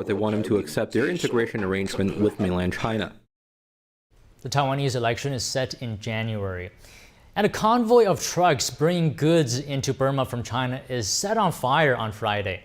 but they want him to accept their integration arrangement with mainland China. The Taiwanese election is set in January. And a convoy of trucks bringing goods into Burma from China is set on fire on Friday.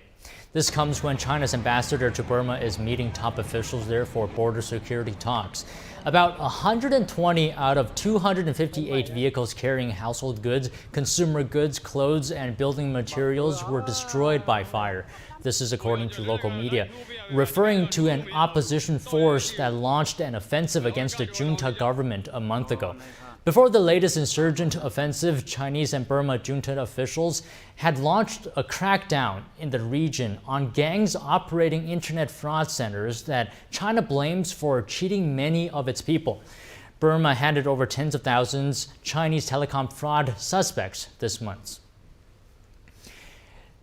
This comes when China's ambassador to Burma is meeting top officials there for border security talks. About 120 out of 258 vehicles carrying household goods, consumer goods, clothes, and building materials were destroyed by fire. This is according to local media, referring to an opposition force that launched an offensive against the junta government a month ago. Before the latest insurgent offensive, Chinese and Burma junta officials had launched a crackdown in the region on gangs operating internet fraud centers that China blames for cheating many of its people. Burma handed over tens of thousands Chinese telecom fraud suspects this month.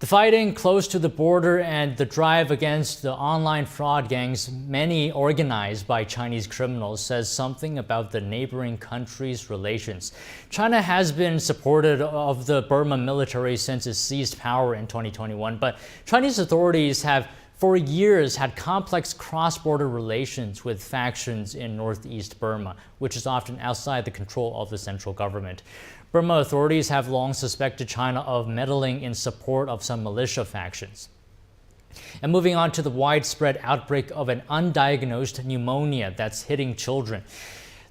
The fighting close to the border and the drive against the online fraud gangs, many organized by Chinese criminals, says something about the neighboring countries' relations. China has been supportive of the Burma military since it seized power in 2021, but Chinese authorities have for years had complex cross-border relations with factions in northeast Burma, which is often outside the control of the central government. Burma authorities have long suspected China of meddling in support of some militia factions. And moving on to the widespread outbreak of an undiagnosed pneumonia that's hitting children.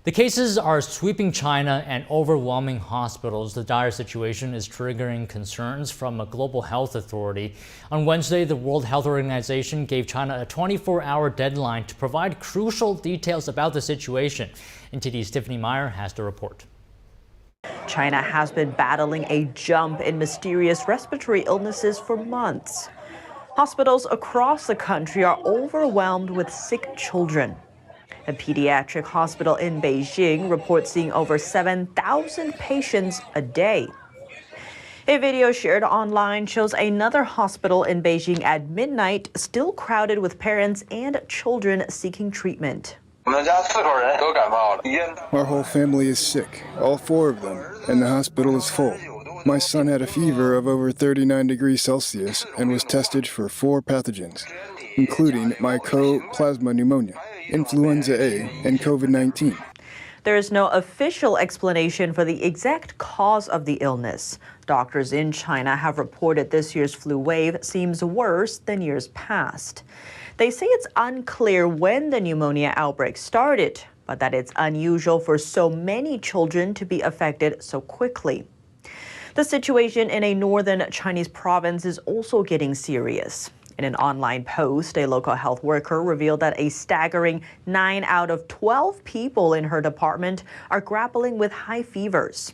The cases are sweeping China and overwhelming hospitals. The dire situation is triggering concerns from a global health authority. On Wednesday, the World Health Organization gave China a 24-hour deadline to provide crucial details about the situation. NTD's Tiffany Meyer has the report. China has been battling a jump in mysterious respiratory illnesses for months. Hospitals across the country are overwhelmed with sick children. A pediatric hospital in Beijing reports seeing over 7,000 patients a day. A video shared online shows another hospital in Beijing at midnight, still crowded with parents and children seeking treatment. Our whole family is sick, all four of them, and the hospital is full. My son had a fever of over 39 degrees Celsius and was tested for 4 pathogens, including mycoplasma pneumonia, influenza A, and COVID-19. There is no official explanation for the exact cause of the illness. Doctors in China have reported this year's flu wave seems worse than years past. They say it's unclear when the pneumonia outbreak started, but that it's unusual for so many children to be affected so quickly. The situation in a northern Chinese province is also getting serious. In an online post, a local health worker revealed that a staggering 9 out of 12 people in her department are grappling with high fevers.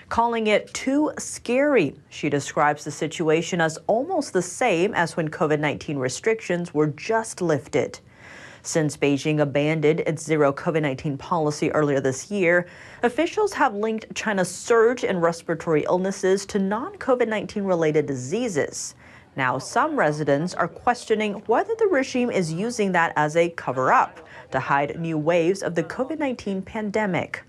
Calling it too scary, she describes the situation as almost the same as when COVID-19 restrictions were just lifted. Since Beijing abandoned its zero COVID-19 policy earlier this year, officials have linked China's surge in respiratory illnesses to non-COVID-19 related diseases. Now, some residents are questioning whether the regime is using that as a cover-up to hide new waves of the COVID-19 pandemic.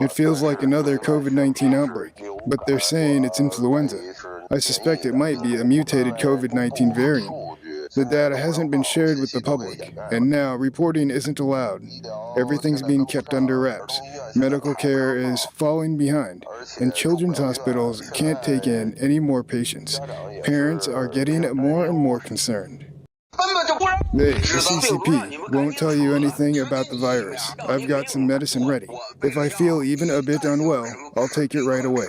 It feels like another COVID-19 outbreak, but they're saying it's influenza. I suspect it might be a mutated COVID-19 variant. The data hasn't been shared with the public, and now reporting isn't allowed. Everything's being kept under wraps. Medical care is falling behind, and children's hospitals can't take in any more patients. Parents are getting more and more concerned. The CCP won't tell you anything about the virus. I've got some medicine ready. If I feel even a bit unwell, I'll take it right away.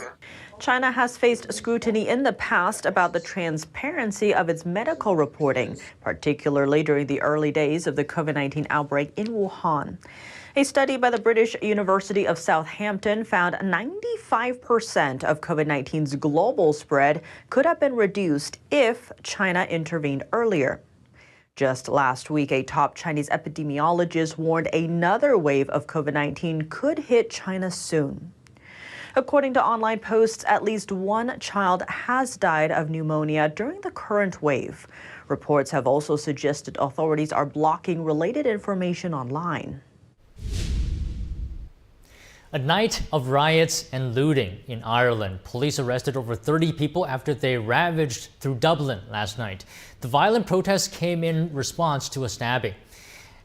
China has faced scrutiny in the past about the transparency of its medical reporting, particularly during the early days of the COVID-19 outbreak in Wuhan. A study by the British University of Southampton found 95% of COVID-19's global spread could have been reduced if China intervened earlier. Just last week, a top Chinese epidemiologist warned another wave of COVID-19 could hit China soon. According to online posts, at least one child has died of pneumonia during the current wave. Reports have also suggested authorities are blocking related information online. A night of riots and looting in Ireland. Police arrested over 30 people after they ravaged through Dublin last night. The violent protests came in response to a stabbing.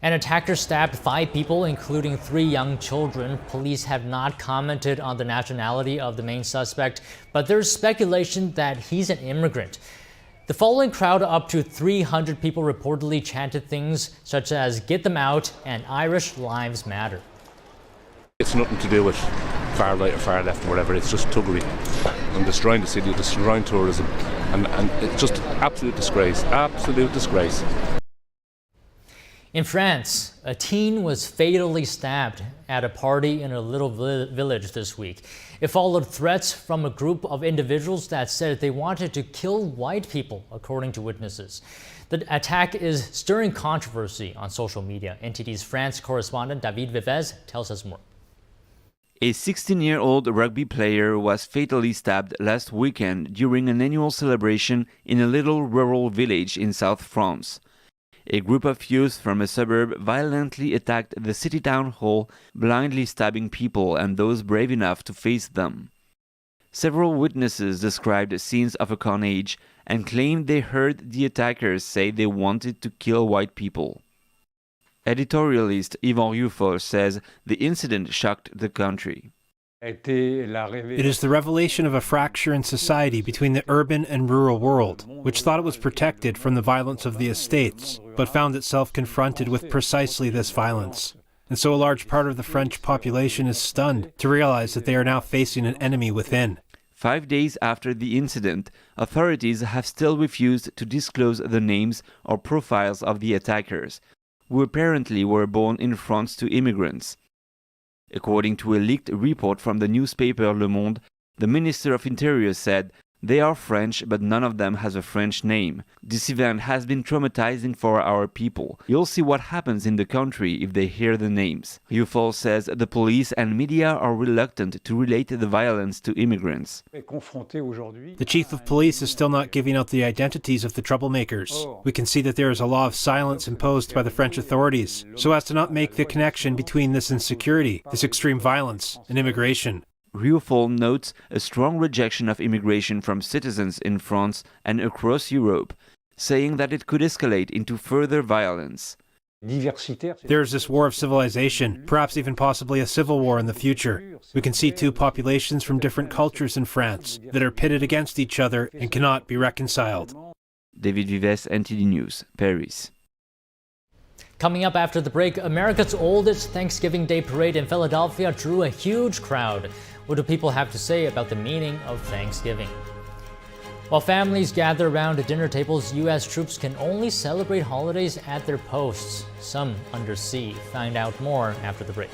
An attacker stabbed 5 people, including 3 young children. Police have not commented on the nationality of the main suspect, but there's speculation that he's an immigrant. The following crowd, up to 300 people, reportedly chanted things such as "Get them out" and "Irish Lives Matter." It's nothing to do with far right or far left or whatever, it's just thuggery and destroying the city, destroying tourism, and it's just absolute disgrace, absolute disgrace. In France, a teen was fatally stabbed at a party in a little village this week. It followed threats from a group of individuals that said they wanted to kill white people, according to witnesses. The attack is stirring controversy on social media. NTD's France correspondent David Vivez tells us more. A 16-year-old rugby player was fatally stabbed last weekend during an annual celebration in a little rural village in South France. A group of youth from a suburb violently attacked the city town hall, blindly stabbing people and those brave enough to face them. Several witnesses described scenes of a carnage and claimed they heard the attackers say they wanted to kill white people. Editorialist Yvan Rufol says the incident shocked the country. It is the revelation of a fracture in society between the urban and rural world, which thought it was protected from the violence of the estates, but found itself confronted with precisely this violence. And so a large part of the French population is stunned to realize that they are now facing an enemy within. 5 days after the incident, authorities have still refused to disclose the names or profiles of the attackers, who apparently were born in France to immigrants. According to a leaked report from the newspaper Le Monde, the Minister of Interior said they are French, but none of them has a French name. This event has been traumatizing for our people. You'll see what happens in the country if they hear the names. Rufol says the police and media are reluctant to relate the violence to immigrants. The chief of police is still not giving out the identities of the troublemakers. We can see that there is a law of silence imposed by the French authorities, so as to not make the connection between this insecurity, this extreme violence, and immigration. Rufol notes a strong rejection of immigration from citizens in France and across Europe, saying that it could escalate into further violence. There is this war of civilization, perhaps even possibly a civil war in the future. We can see 2 populations from different cultures in France that are pitted against each other and cannot be reconciled. David Vives, NTD News, Paris. Coming up after the break, America's oldest Thanksgiving Day parade in Philadelphia drew a huge crowd. What do people have to say about the meaning of Thanksgiving? While families gather around dinner tables, U.S. troops can only celebrate holidays at their posts, some under sea. Find out more after the break.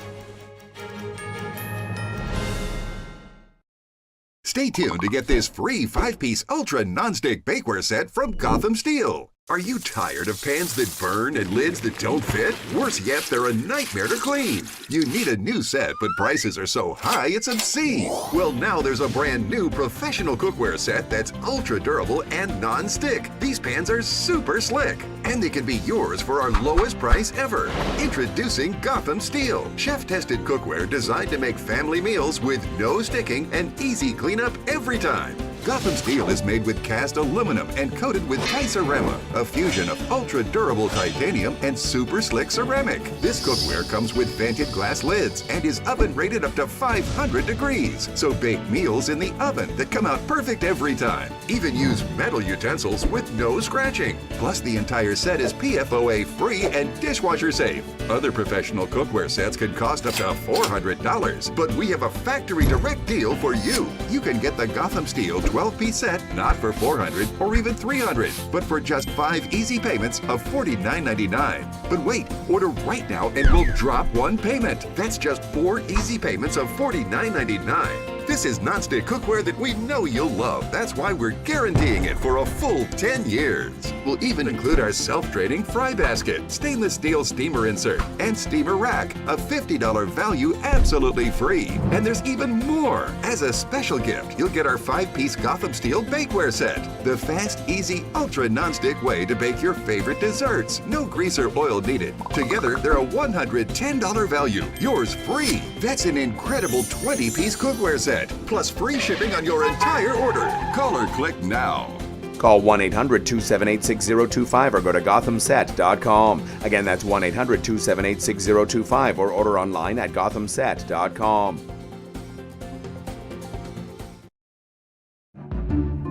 Stay tuned to get this free 5-piece ultra nonstick bakeware set from Gotham Steel. Are you tired of pans that burn and lids that don't fit? Worse yet, they're a nightmare to clean. You need a new set, but prices are so high it's obscene. Well, now there's a brand new professional cookware set that's ultra durable and non-stick. These pans are super slick, and they can be yours for our lowest price ever. Introducing Gotham Steel, chef-tested cookware designed to make family meals with no sticking and easy cleanup every time. Gotham Steel is made with cast aluminum and coated with Cerama, a fusion of ultra-durable titanium and super slick ceramic. This cookware comes with vented glass lids and is oven-rated up to 500 degrees, so bake meals in the oven that come out perfect every time. Even use metal utensils with no scratching. Plus, the entire set is PFOA-free and dishwasher-safe. Other professional cookware sets can cost up to $400, but we have a factory direct deal for you. You can get the Gotham Steel 12-piece set not for $400 or even $300, but for just 5 easy payments of $49.99. But wait, order right now and we'll drop 1 payment. That's just 4 easy payments of $49.99. This is nonstick cookware that we know you'll love. That's why we're guaranteeing it for a full 10 years. We'll even include our self-draining fry basket, stainless steel steamer insert, and steamer rack. A $50 value absolutely free. And there's even more. As a special gift, you'll get our 5-piece Gotham Steel bakeware set. The fast, easy, ultra nonstick way to bake your favorite desserts. No grease or oil needed. Together, they're a $110 value. Yours free. That's an incredible 20-piece cookware set. Plus free shipping on your entire order. Call or click now. Call 1-800-278-6025 or go to gothamset.com. Again, that's 1-800-278-6025 or order online at gothamset.com.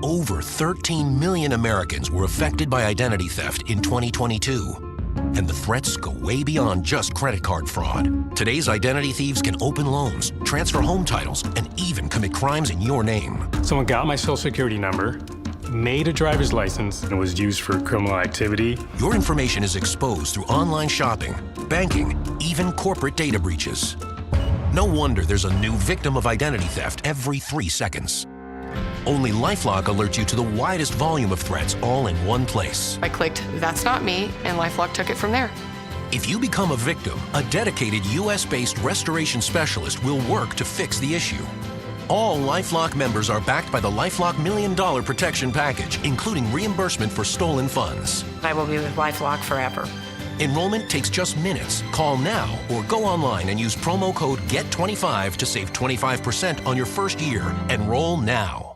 Over 13 million Americans were affected by identity theft in 2022. And the threats go way beyond just credit card fraud. Today's identity thieves can open loans, transfer home titles, and even commit crimes in your name. Someone got my social security number, made a driver's license, and was used for criminal activity. Your information is exposed through online shopping, banking, even corporate data breaches. No wonder there's a new victim of identity theft every 3 seconds. Only LifeLock alerts you to the widest volume of threats all in one place. I clicked, "That's not me," and LifeLock took it from there. If you become a victim, a dedicated US-based restoration specialist will work to fix the issue. All LifeLock members are backed by the LifeLock $1 Million Protection Package, including reimbursement for stolen funds. I will be with LifeLock forever. Enrollment takes just minutes. Call now or go online and use promo code GET25 to save 25% on your first year. Enroll now.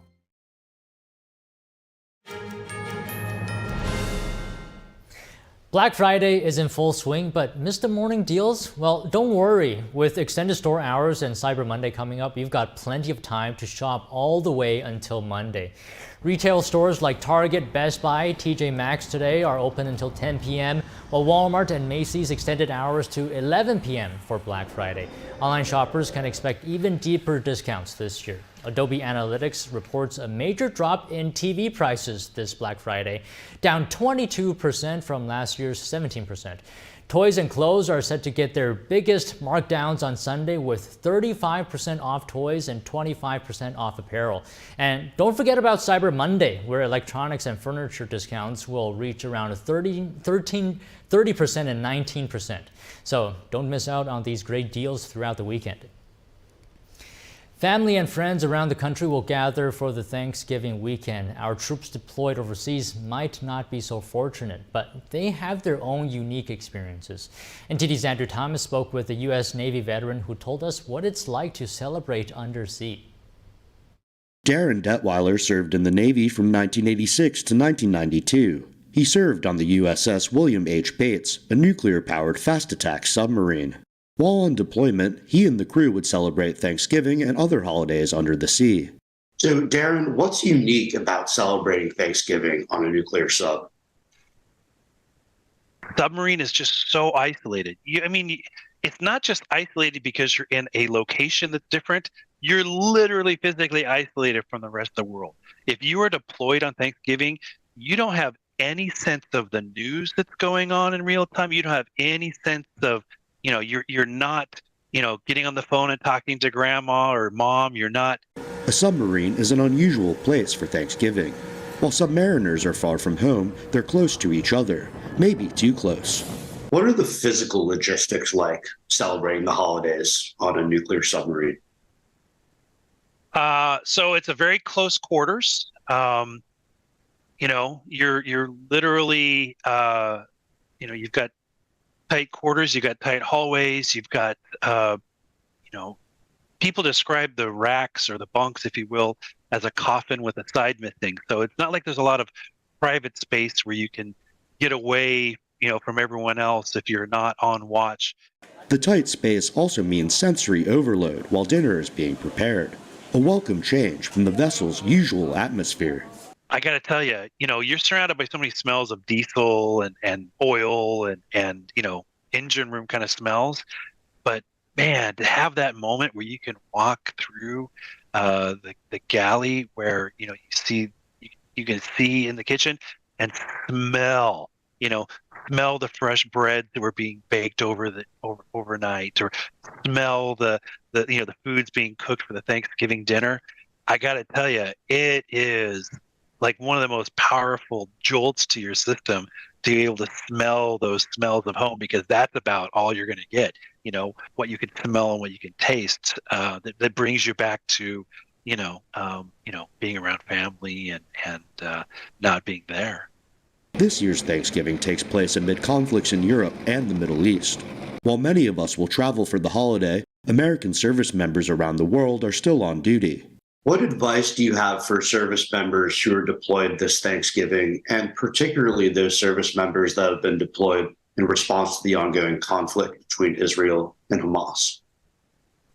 Black Friday is in full swing, but missed the morning deals? Well, don't worry. With extended store hours and Cyber Monday coming up, you've got plenty of time to shop all the way until Monday. Retail stores like Target, Best Buy, TJ Maxx today are open until 10 p.m., while Walmart and Macy's extended hours to 11 p.m. for Black Friday. Online shoppers can expect even deeper discounts this year. Adobe Analytics reports a major drop in TV prices this Black Friday, down 22% from last year's 17%. Toys and clothes are set to get their biggest markdowns on Sunday with 35% off toys and 25% off apparel. And don't forget about Cyber Monday, where electronics and furniture discounts will reach around 30% and 19%. So don't miss out on these great deals throughout the weekend. Family and friends around the country will gather for the Thanksgiving weekend. Our troops deployed overseas might not be so fortunate, but they have their own unique experiences. NTD's Andrew Thomas spoke with a U.S. Navy veteran who told us what it's like to celebrate undersea. Darren Detweiler served in the Navy from 1986 to 1992. He served on the USS William H. Bates, a nuclear-powered fast-attack submarine. While on deployment, he and the crew would celebrate Thanksgiving and other holidays under the sea. So, Darren, what's unique about celebrating Thanksgiving on a nuclear sub? Submarine is just so isolated. It's not just isolated because you're in a location that's different. You're literally physically isolated from the rest of the world. If you are deployed on Thanksgiving, you don't have any sense of the news that's going on in real time. You don't have any sense of you're not, getting on the phone and talking to grandma or mom. You're not. A submarine is an unusual place for Thanksgiving. While submariners are far from home, they're close to each other, maybe too close. What are the physical logistics like celebrating the holidays on a nuclear submarine? So it's a very close quarters. You're literally, you've got tight quarters, you've got tight hallways, you've got, people describe the racks or the bunks, if you will, as a coffin with a side missing. So it's not like there's a lot of private space where you can get away, from everyone else if you're not on watch. The tight space also means sensory overload while dinner is being prepared. A welcome change from the vessel's usual atmosphere. I got to tell you, you're surrounded by so many smells of diesel and oil and engine room kind of smells. But man, to have that moment where you can walk through the galley where, you can see in the kitchen and smell smell the fresh bread that were being baked overnight, or smell the foods being cooked for the Thanksgiving dinner. I got to tell you, it is like one of the most powerful jolts to your system to be able to smell those smells of home, because that's about all you're going to get. What you can smell and what you can taste, that brings you back to being around family and not being there. This year's Thanksgiving takes place amid conflicts in Europe and the Middle East. While many of us will travel for the holiday, American service members around the world are still on duty. What advice do you have for service members who are deployed this Thanksgiving, and particularly those service members that have been deployed in response to the ongoing conflict between Israel and Hamas?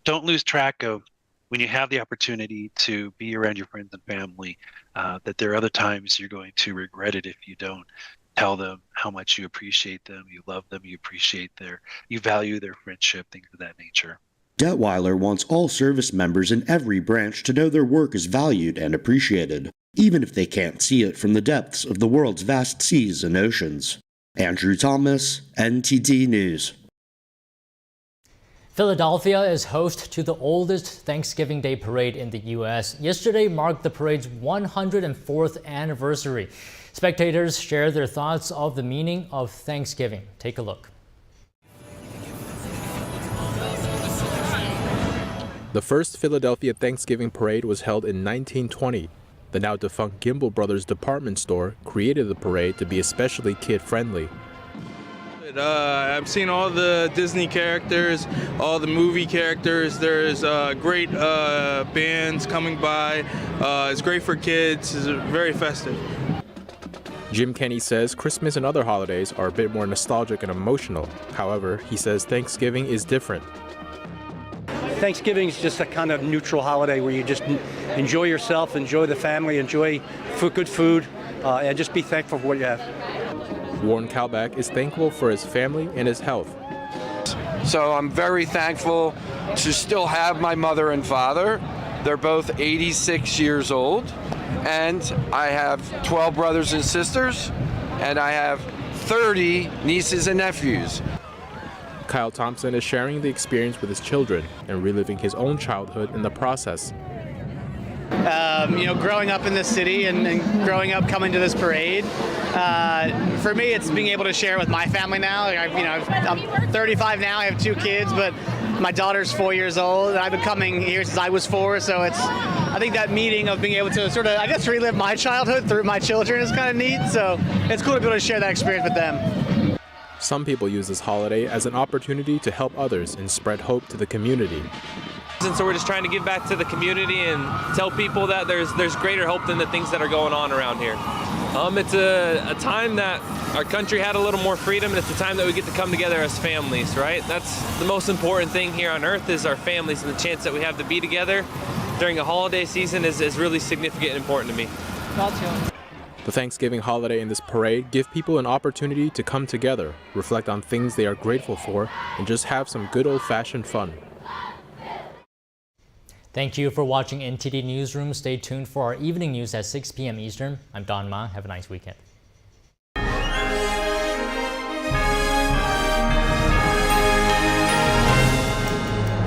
Don't lose track of, when you have the opportunity to be around your friends and family, that there are other times you're going to regret it if you don't. Tell them how much you appreciate them, you love them, you value their friendship, things of that nature. Detweiler wants all service members in every branch to know their work is valued and appreciated, even if they can't see it from the depths of the world's vast seas and oceans. Andrew Thomas, NTD News. Philadelphia is host to the oldest Thanksgiving Day parade in the U.S. Yesterday marked the parade's 104th anniversary. Spectators share their thoughts of the meaning of Thanksgiving. Take a look. The first Philadelphia Thanksgiving parade was held in 1920. The now defunct Gimbel Brothers department store created the parade to be especially kid-friendly. I've seen all the Disney characters, all the movie characters. There's great bands coming by. It's great for kids. It's very festive. Jim Kenny says Christmas and other holidays are a bit more nostalgic and emotional. However, he says Thanksgiving is different. Thanksgiving is just a kind of neutral holiday where you just enjoy yourself, enjoy the family, enjoy good food, and just be thankful for what you have. Warren Kalbach is thankful for his family and his health. So I'm very thankful to still have my mother and father. They're both 86 years old, and I have 12 brothers and sisters, and I have 30 nieces and nephews. Kyle Thompson is sharing the experience with his children and reliving his own childhood in the process. Growing up in this city and growing up coming to this parade, for me, it's being able to share with my family now. I'm 35 now. I have 2 kids, but my daughter's 4 years old, and I've been coming here since I was 4. So I think that meeting of being able to sort of, relive my childhood through my children is kind of neat. So it's cool to be able to share that experience with them. Some people use this holiday as an opportunity to help others and spread hope to the community. And so we're just trying to give back to the community and tell people that there's greater hope than the things that are going on around here. It's a time that our country had a little more freedom, and it's a time that we get to come together as families, right? That's the most important thing here on earth, is our families, and the chance that we have to be together during a holiday season is really significant and important to me. The Thanksgiving holiday and this parade give people an opportunity to come together, reflect on things they are grateful for, and just have some good old-fashioned fun. Thank you for watching NTD Newsroom. Stay tuned for our evening news at 6 p.m. Eastern. I'm Don Ma. Have a nice weekend.